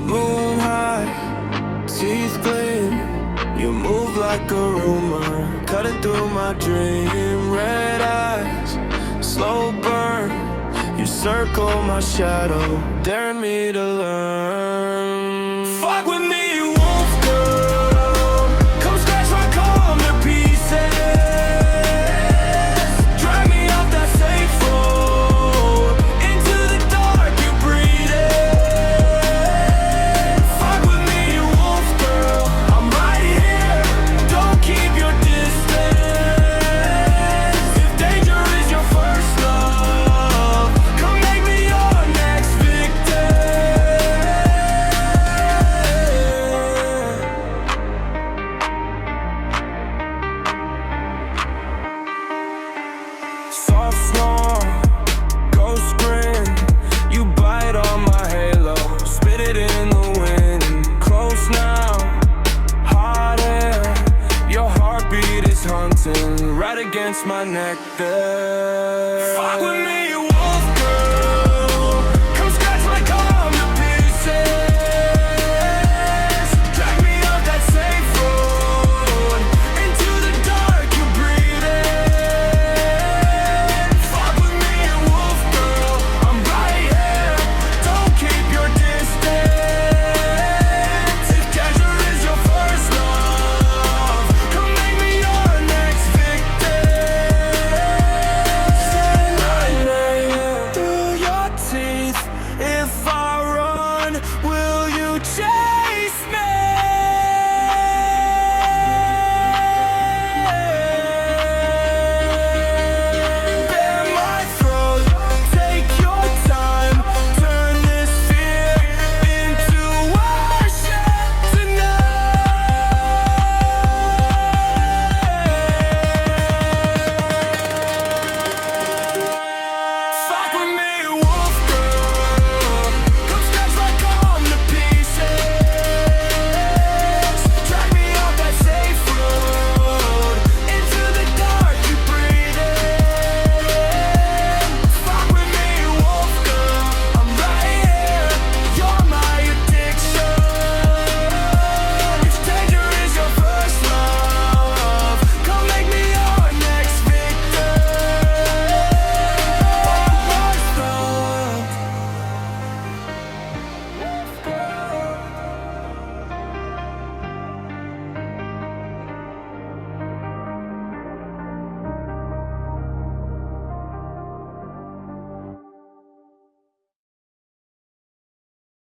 Moon high, teeth gleam. You move like a rumor, cutting through my dream. Red eyes, slow burn. You circle my shadow, daring me to learn. Fuck with me, wolf girl. Come scratch my calm to pieces. Drag me off that safe road. Into the dark, you breathe it. Fuck with me, wolf girl. I'm right here. Don't keep your distance. If danger is your first love, come make me your next victim. Soft snore, ghost grin. You bite on my halo, spit it in the wind. Close now, hot air. Your heartbeat is haunting, right against my neck there. Fuck with me, wolf girl. Come scratch my calm to pieces. Drag me off that safe road. Into the dark, you breathe in. Fuck with me, wolf girl. I'm right here. Don't keep your distance. If danger is your first love, come make me your next victim. Through your teeth, if I run, will you change?